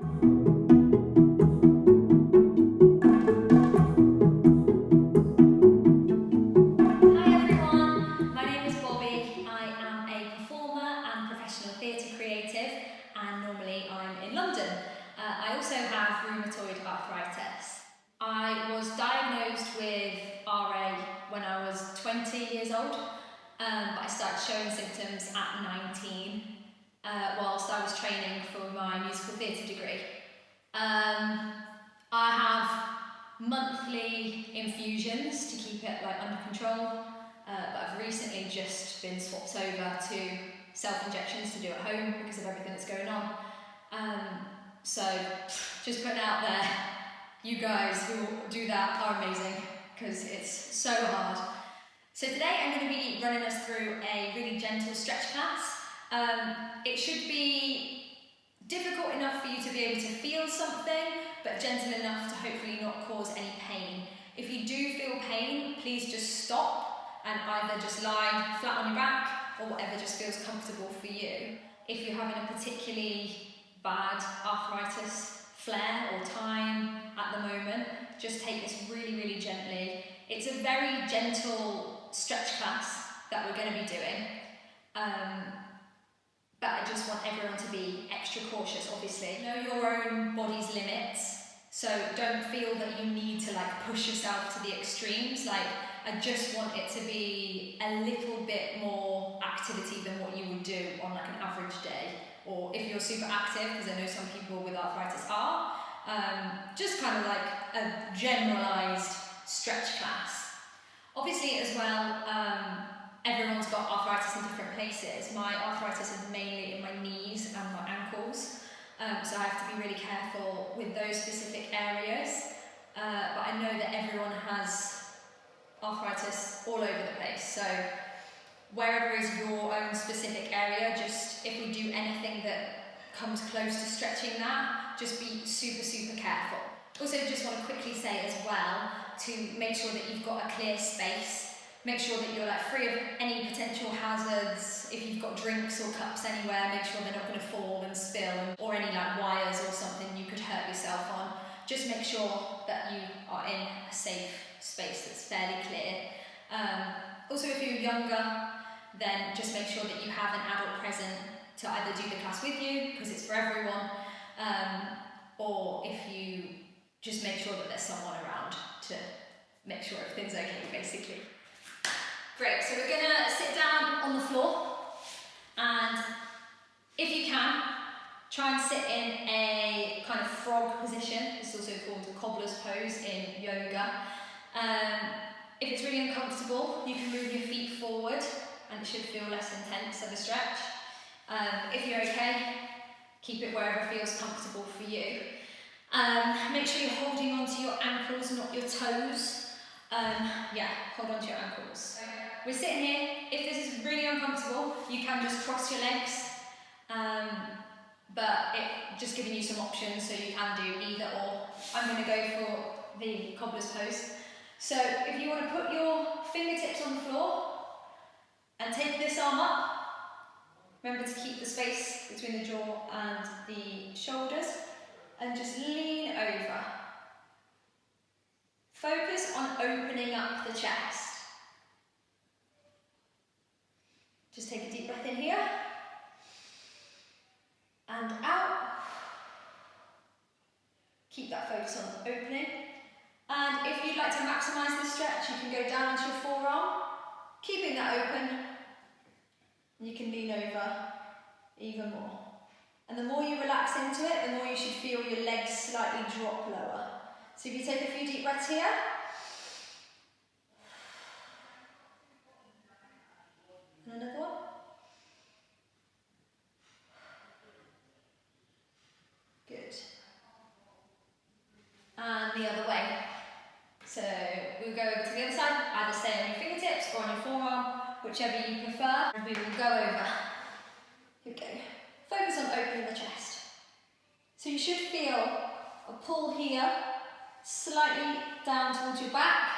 Hi everyone, my name is Bobbie. I am a performer and professional theatre creative, and normally I'm in London. I also have rheumatoid arthritis. I was diagnosed with RA when I was 20 years old, but I started showing symptoms at 19 whilst I was training for my musical theatre degree. I have monthly infusions to keep it under control, but I've recently just been swapped over to self-injections to do at home because of everything that's going on. So just putting out there, you guys who do that are amazing because it's so hard. So today I'm going to be running us through a really gentle stretch class. It should be difficult enough for you to be able to feel something, but gentle enough to hopefully not cause any pain. If you do feel pain, please just stop and either just lie flat on your back or whatever just feels comfortable for you. If you're having a particularly bad arthritis flare or time at the moment, just take this really, really gently. It's a very gentle stretch class that we're going to be doing. But I just want everyone to be extra cautious, obviously. Know your own body's limits, so don't feel that you need to push yourself to the extremes. I just want it to be a little bit more activity than what you would do on an average day. Or if you're super active, because I know some people with arthritis are, just a generalised stretch class. Obviously as well, everyone's got arthritis in different places. My arthritis is mainly in my knees and my ankles, so I have to be really careful with those specific areas. But I know that everyone has arthritis all over the place, so wherever is your own specific area, just if we do anything that comes close to stretching that, just be super, super careful. Also, just want to quickly say as well to make sure that you've got a clear space. Make sure that you're free of any potential hazards. If you've got drinks or cups anywhere, make sure they're not going to fall and spill, or any wires or something you could hurt yourself on. Just make sure that you are in a safe space that's fairly clear. Also, if you're younger, then just make sure that you have an adult present to either do the class with you, because it's for everyone, or if you just make sure that there's someone around to make sure everything's okay, basically. Great, so we're going to sit down on the floor, and if you can, try and sit in a kind of frog position. It's also called the Cobbler's pose in yoga. If it's really uncomfortable, you can move your feet forward and it should feel less intense of a stretch. If you're okay, keep it wherever feels comfortable for you. Make sure you're holding onto your ankles, not your toes. Hold on to your ankles. We're sitting here. If this is really uncomfortable, you can just cross your legs, but just giving you some options, so you can do either or. I'm going to go for the Cobbler's pose. So if you want to put your fingertips on the floor and take this arm up, remember to keep the space between the jaw and the shoulders, and just lean over. Focus on opening up the chest. Just take a deep breath in here and out. Keep that focus on opening. And if you'd like to maximise the stretch, you can go down onto your forearm, keeping that open. You can lean over even more. And the more you relax into it, the more you should feel your legs slightly drop lower. So if you take a few deep breaths here. And another one. Good. And the other way. So we'll go over to the other side, either stay on your fingertips or on your forearm, whichever you prefer. And we will go over. Here we go. Focus on opening the chest. So you should feel a pull here, slightly down towards your back,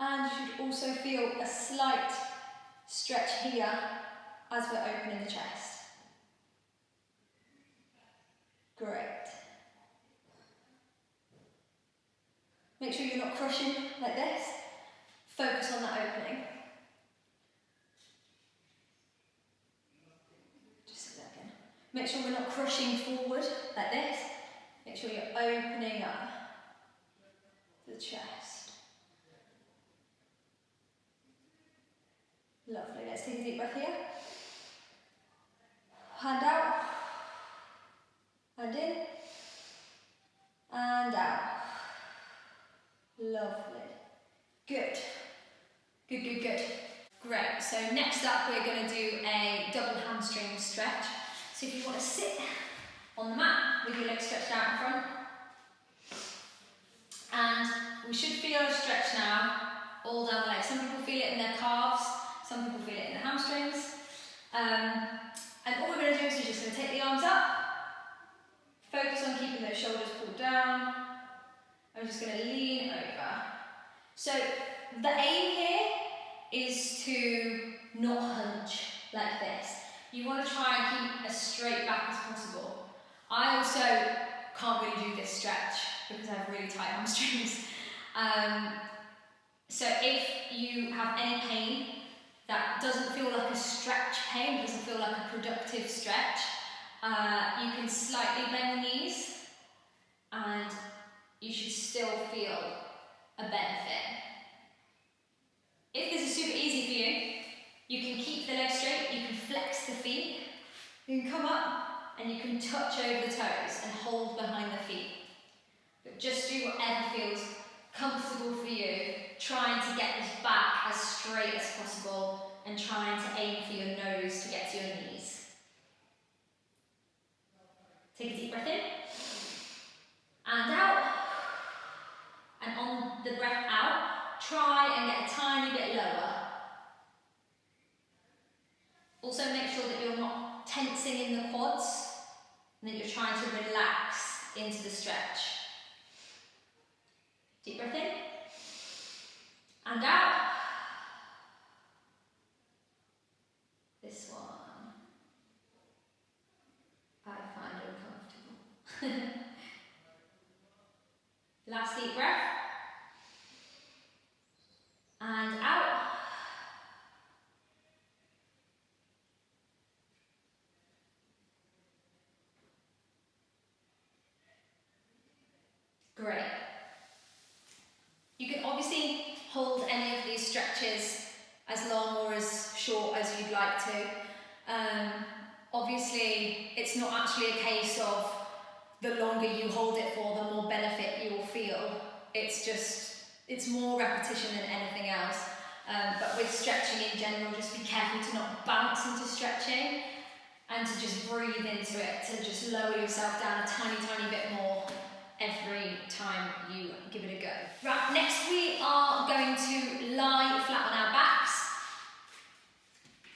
and you should also feel a slight stretch here as we're opening the chest. Great. Make sure you're not crushing like this. Focus on that opening. Just say that again. Make sure we're not crushing forward like this. Make sure you're opening up the chest. Lovely. Let's take a deep breath here. Hand out. And in. And out. Lovely. Good. Good, good, good. Great. So next up we're going to do a double hamstring stretch. So if you want to sit on the mat with your legs stretched out in front. And we should feel a stretch now all down the legs. Some people feel it in their calves, some people feel it in the hamstrings. And all we're going to do is we're just going to take the arms up, focus on keeping those shoulders pulled down. I'm just going to lean over. So the aim here is to not hunch like this. You want to try and keep as straight back as possible. I also can't really do this stretch because I have really tight hamstrings. So if you have any pain that doesn't feel like a stretch pain, doesn't feel like a productive stretch, you can slightly bend the knees and you should still feel a benefit. If this is super easy for you, you can keep the legs straight, you can flex the feet, you can come up and you can touch over the toes and hold behind the feet. But just do whatever feels comfortable for you, trying to get this back as straight as possible and trying to aim for your nose to get to your knees. Take a deep breath in and out. And on the breath out, try and get a tiny bit lower. Also make sure that you're not tensing in the quads and that you're trying to relax into the stretch. Deep breath in and out. This one I find uncomfortable. Last deep breath and out. Great. You can obviously hold any of these stretches as long or as short as you'd like to. Obviously, it's not actually a case of the longer you hold it for, the more benefit you will feel. It's more repetition than anything else. But with stretching in general, just be careful to not bounce into stretching and to just breathe into it, to just lower yourself down a tiny, tiny bit more every time you give it a go. Right, next we are going to lie flat on our backs.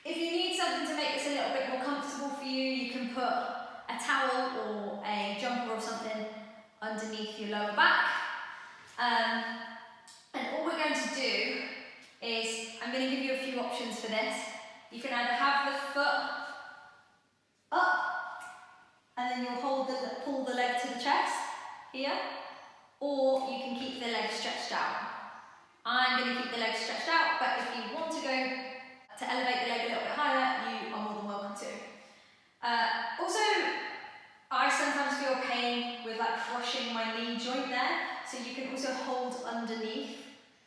If you need something to make this a little bit more comfortable for you, you can put a towel or a jumper or something underneath your lower back. And all we're going to do is, I'm going to give you a few options for this. You can either have the foot up, and then you'll pull the leg to the chest, here, or you can keep the legs stretched out. I'm going to keep the legs stretched out, but if you want to go to elevate the leg a little bit higher, you are more than welcome to. Also, I sometimes feel pain with like crushing my knee joint there, so you can also hold underneath,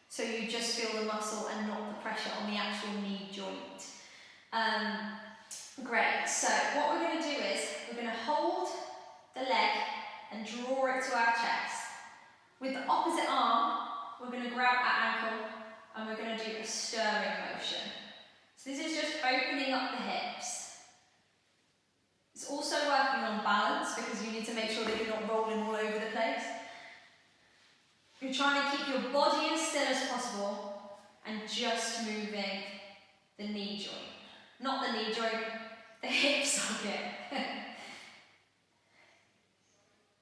so you just feel the muscle and not the pressure on the actual knee joint. Great, so what we're going to do is, we're going to hold the leg and draw it to our chest. With the opposite arm, we're going to grab our ankle and we're going to do a stirring motion. So this is just opening up the hips. It's also working on balance because you need to make sure that you're not rolling all over the place. You're trying to keep your body as still as possible and just moving the knee joint. Not the knee joint, the hip socket.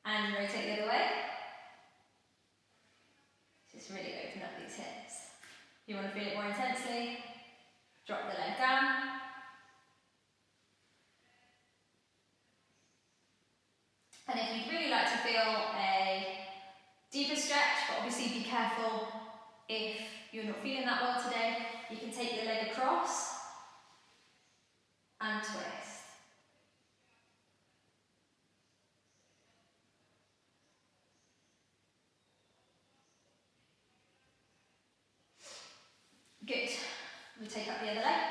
And rotate the other way. Just really open up these hips. If you want to feel it more intensely, drop the leg down. And if you'd really like to feel a deeper stretch, but obviously be careful if you're not feeling that well today, you can take your leg across and twist. Good. We take up the other leg.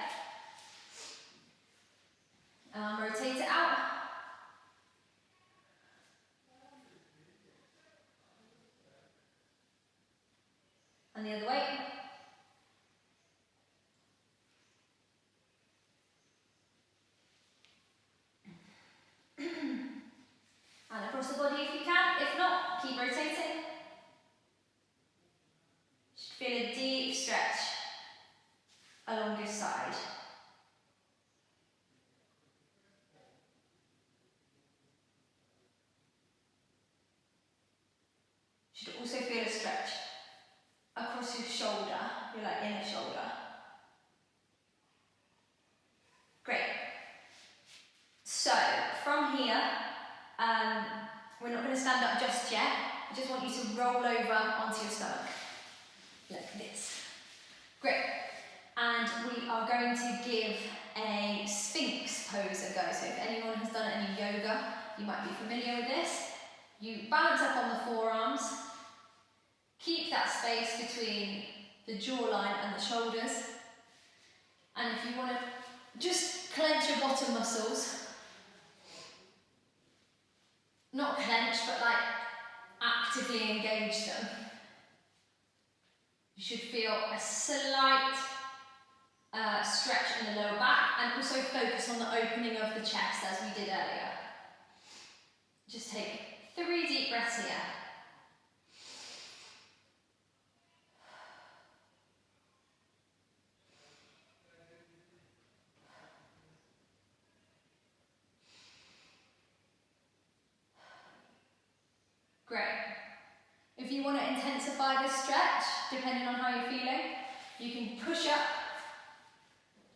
Rotate it out. And the other way. And across the body if you can. If not, keep rotating. Just feel a deep stretch along your side. You should also feel a stretch across your shoulder, your like inner shoulder. Great. So from here, we're not going to stand up just yet. I just want you to roll over onto your stomach, like this. Great. And we are going to give a Sphinx pose a go. So if anyone has done any yoga, you might be familiar with this. You balance up on the forearms, keep that space between the jawline and the shoulders. And if you want to just clench your bottom muscles, not clench, but like actively engage them. You should feel a slight stretch in the lower back, and also focus on the opening of the chest as we did earlier. Just take 3 deep breaths here. Great. If you want to intensify this stretch, depending on how you're feeling, you can push up,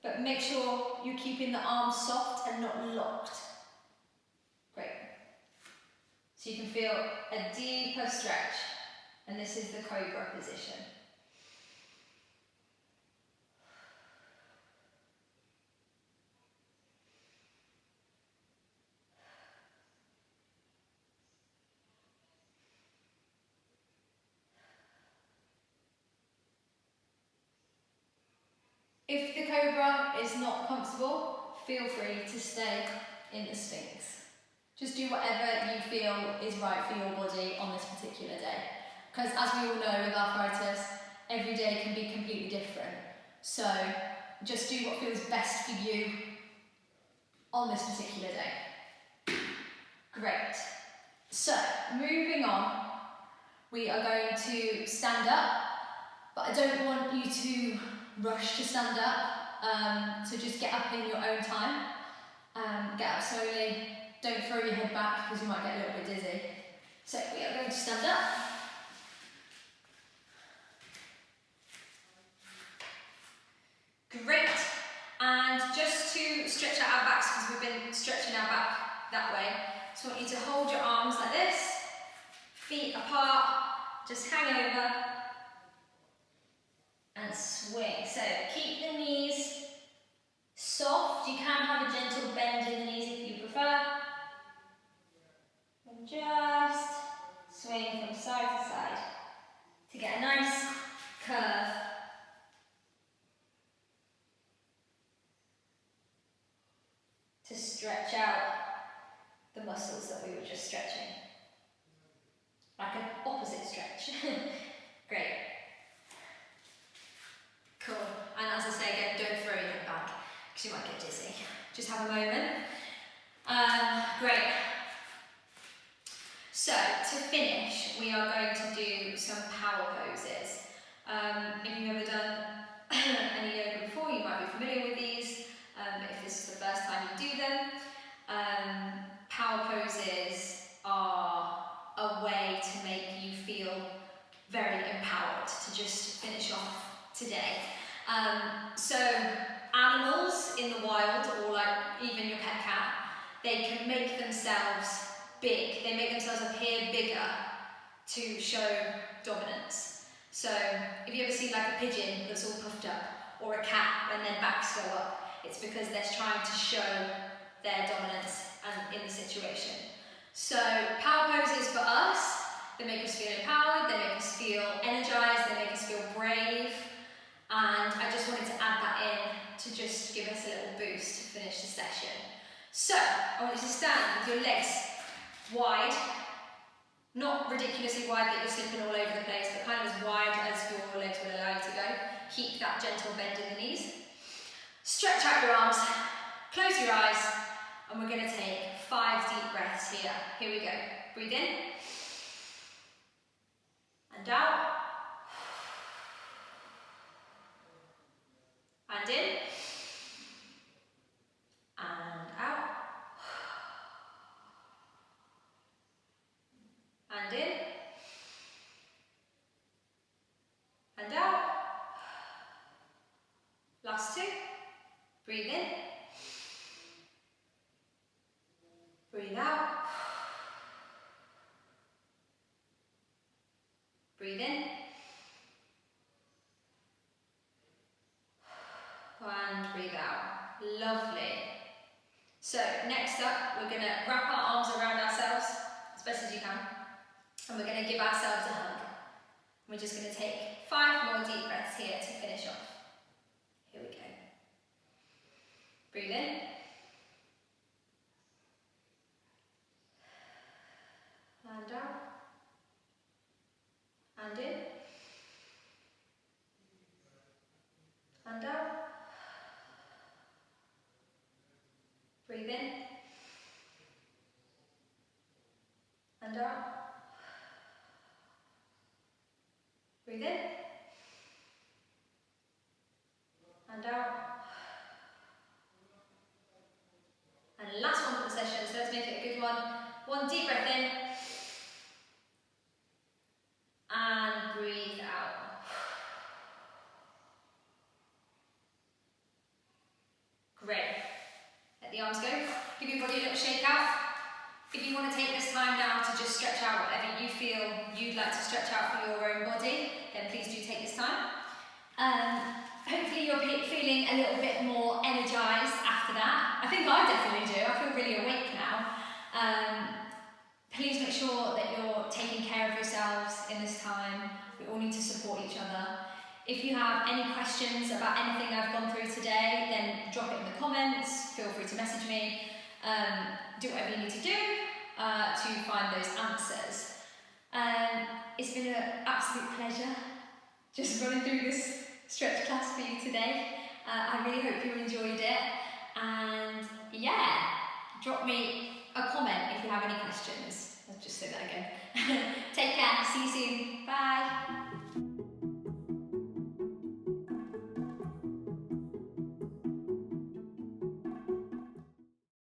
but make sure you're keeping the arms soft and not locked. Great. So you can feel a deeper stretch, and this is the Cobra position. If the Cobra is not comfortable, feel free to stay in the Sphinx. Just do whatever you feel is right for your body on this particular day. Because as we all know with arthritis, every day can be completely different. So just do what feels best for you on this particular day. Great. So moving on, we are going to stand up, but I don't want you to rush to stand up, so just get up in your own time. Get up slowly, don't throw your head back because you might get a little bit dizzy. So we are going to stand up. Great, and just to stretch out our backs, because we've been stretching our back that way, so I want you to hold your arms like this, feet apart, just hang over, and swing. So keep the knees soft. You can have a gentle bend in the knees if you prefer. And just swing from side to side to get a nice curve. To stretch out the muscles that we were just stretching. Like an opposite stretch. Great. Cool. And as I say again, don't throw your head back because you might get dizzy. Just have a moment. Great. So to finish, we are going to do some power poses. If you've ever done any yoga before, you might be familiar with these. If this is the first time you do them, power poses are a way to make you feel very empowered to just finish off today. So animals in the wild, or like even your pet cat, they can make themselves big. They make themselves appear bigger to show dominance. So if you ever see like a pigeon that's all puffed up, or a cat when their backs go up, it's because they're trying to show their dominance and in the situation. So power poses for us, they make us feel empowered, they make us feel energized, they make us feel brave, and I just wanted to add that in to just give us a little boost to finish the session. So I want you to stand with your legs wide, not ridiculously wide that you're slipping all over the place, but kind of as wide as your legs will allow you to go. Keep that gentle bend in the knees. Stretch out your arms, close your eyes, and we're going to take 5 deep breaths here. Here we go. Breathe in and out, and in and out, and in and out. Last 2. Breathe in, breathe out, breathe in, and breathe out. Lovely. So next up, we're going to wrap our arms around ourselves as best as you can, and we're going to give ourselves a hug. We're just going to take 5 more deep breaths here to finish off. Here we go. Breathe in. And out. And in. And out. Breathe in. And out. Breathe in. And out. And last one for the session, so let's make it a good one. 1 deep breath in. And breathe out. Great. Let the arms go. Give your body a little shake out. If you want to take this time now to just stretch out whatever you feel you'd like to stretch out for your own body, then please do take this time. Hopefully you're feeling a little bit more energised after that. I think I definitely do. I feel really awake now. Please make sure that you're taking care of yourselves in this time. We all need to support each other. If you have any questions about anything I've gone through today, then drop it in the comments. Feel free to message me. Do whatever you need to do to find those answers. It's been an absolute pleasure just running through this stretch class for you today. I really hope you enjoyed it, and yeah, drop me a comment if you have any questions. Let's just say that again. Take care, see you soon.